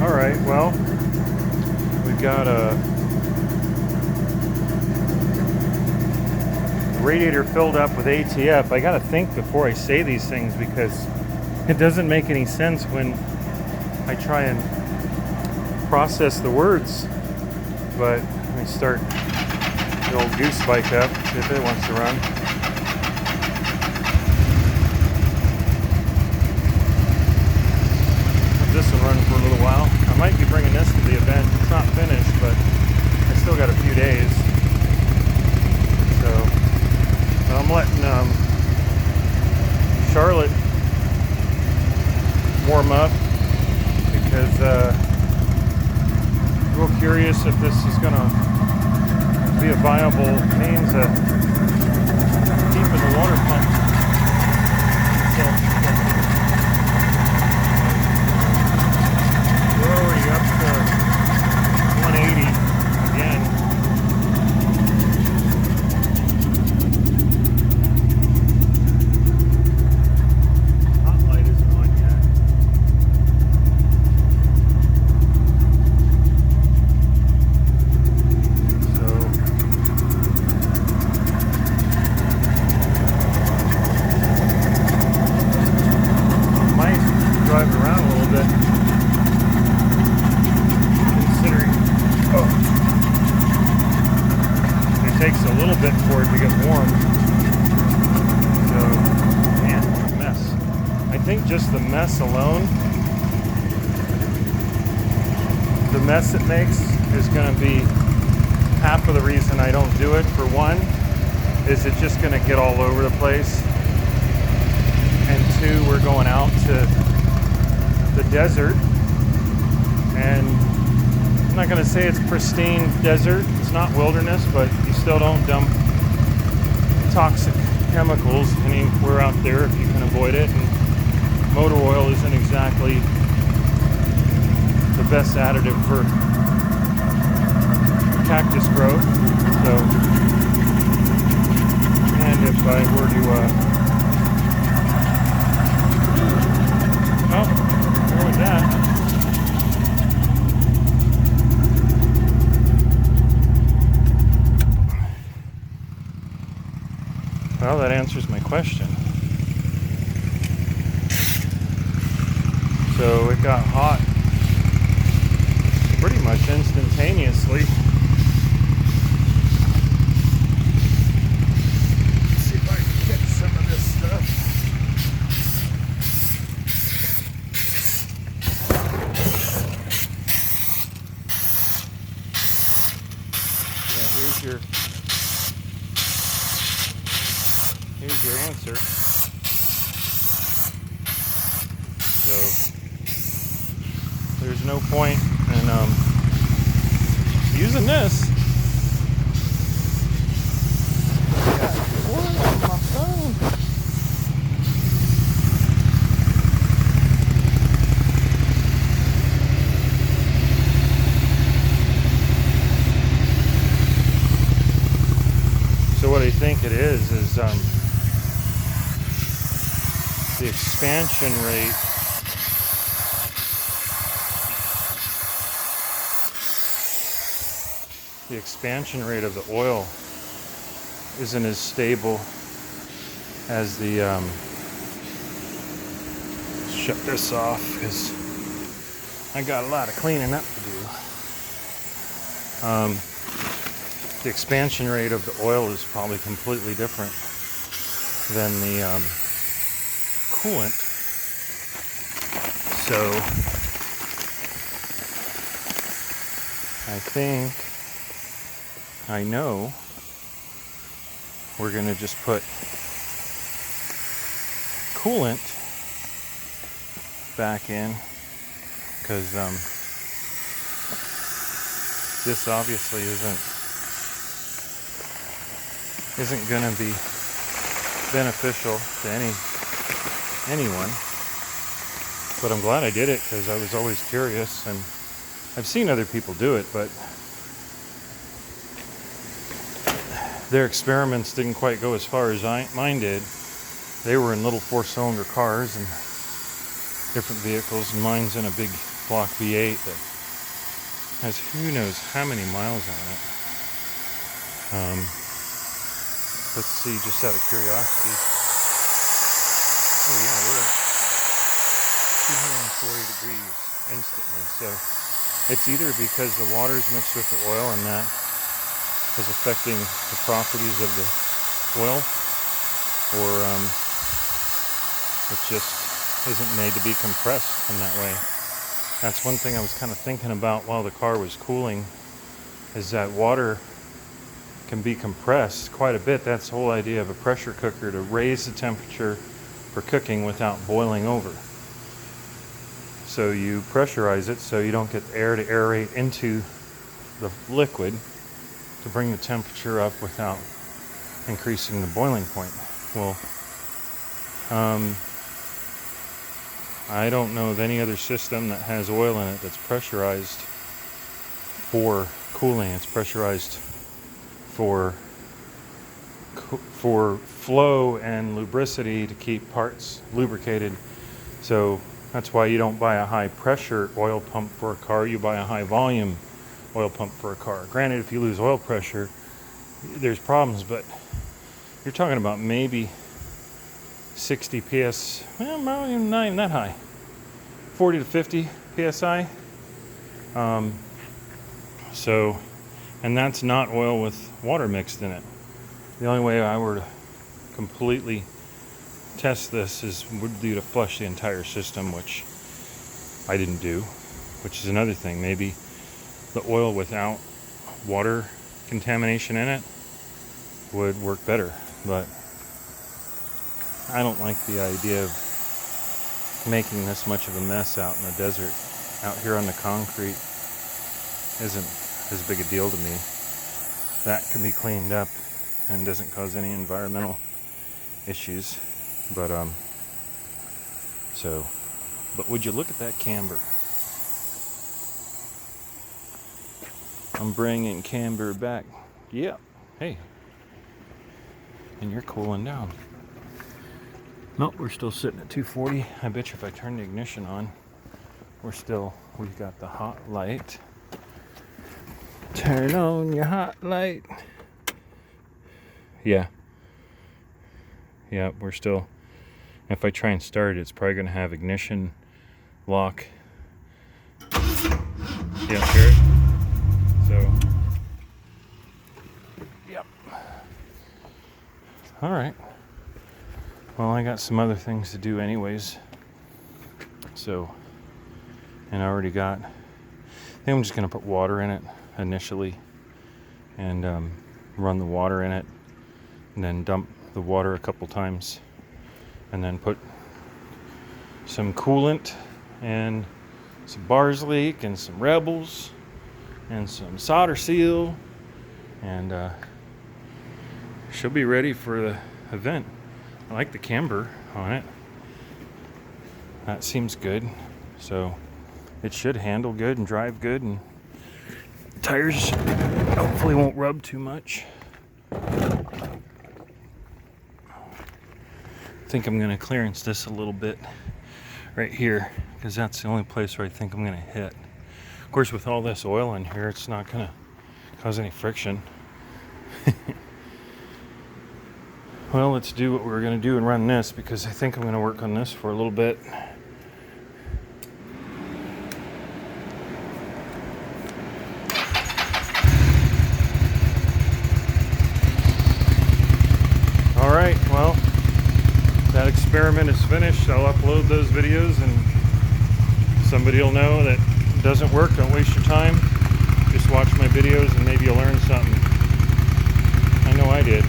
All right, well, we've got a radiator filled up with ATF. I gotta think before I say these things because it doesn't make any sense when I try and process the words. But let me start the old goose bike up, see if it wants to run. Let this one run for a little while. I might be bringing this to the event. It's not finished, but I still got a few days. So I'm letting Charlotte warm up because real curious if this is gonna be a viable means of keeping the water pump. So we're already up to 180 again. Hot light isn't on yet. Drive around a little bit, considering it takes a little bit for it to get warm. So, man, what a mess. I think just the mess alone, the mess it makes is going to be half of the reason I don't do it. For one, is it's just going to get all over the place. And two, we're going out to the desert, and I'm not going to say it's pristine desert, it's not wilderness, but you still don't dump toxic chemicals anywhere out there if you can avoid it. And motor oil isn't exactly the best additive for cactus growth. So, and if I were to that. Well, that answers my question. So it got hot pretty much instantaneously. Let's see if I can get some of this stuff. Here's your answer. So there's no point in using this. Yeah, on my phone. So what I think it is the expansion rate of the oil isn't as stable as the shut this off because I got a lot of cleaning up to do. The expansion rate of the oil is probably completely different than the coolant. So I think I know we're going to just put coolant back in because this obviously isn't going to be beneficial to anyone. But I'm glad I did it because I was always curious, and I've seen other people do it, but their experiments didn't quite go as far as mine did. They were in little 4-cylinder cars, and different vehicles, and mine's in a big block V8 that has who knows how many miles on it. Let's see, just out of curiosity. Oh yeah, we're at 240 degrees instantly. So it's either because the water's mixed with the oil and that is affecting the properties of the oil, or it just isn't made to be compressed in that way. That's one thing I was kind of thinking about while the car was cooling, is that water can be compressed quite a bit. That's the whole idea of a pressure cooker, to raise the temperature for cooking without boiling over. So you pressurize it so you don't get air to aerate into the liquid to bring the temperature up without increasing the boiling point. Well, I don't know of any other system that has oil in it that's pressurized for cooling. It's pressurized for flow and lubricity to keep parts lubricated. So that's why you don't buy a high pressure oil pump for a car, you buy a high volume oil pump for a car. Granted, if you lose oil pressure, there's problems, but you're talking about maybe 60 PS, well, not even that high, 40 to 50 PSI. So, and that's not oil with water mixed in it. The only way I were to completely test this would be to flush the entire system, which I didn't do, which is another thing. Maybe the oil without water contamination in it would work better, but I don't like the idea of making this much of a mess out in the desert. Out here on the concrete isn't as big a deal to me. That can be cleaned up and doesn't cause any environmental issues. But but would you look at that camber? I'm bringing camber back. Yep. Hey. And you're cooling down. Nope, we're still sitting at 240. I bet you if I turn the ignition on, we've got the hot light. Turn on your hot light. Yeah. Yeah, we're still, if I try and start it, it's probably going to have ignition lock. Yeah, sure. So, yep. All right. Well, I got some other things to do anyways. So, and I already got, I think I'm just going to put water in it initially and run the water in it and then dump the water a couple times and then put some coolant and some Bars Leak and some Rebels and some solder seal, and she'll be ready for the event. I like the camber on it. That seems good. So it should handle good and drive good, and tires hopefully won't rub too much. I think I'm going to clearance this a little bit right here, because that's the only place where I think I'm going to hit. Of course, with all this oil in here, it's not going to cause any friction. Well, let's do what we're going to do and run this, because I think I'm going to work on this for a little bit. All right, well, that experiment is finished. I'll upload those videos and somebody will know that it doesn't work. Don't waste your time. Just watch my videos and maybe you'll learn something. I know I did.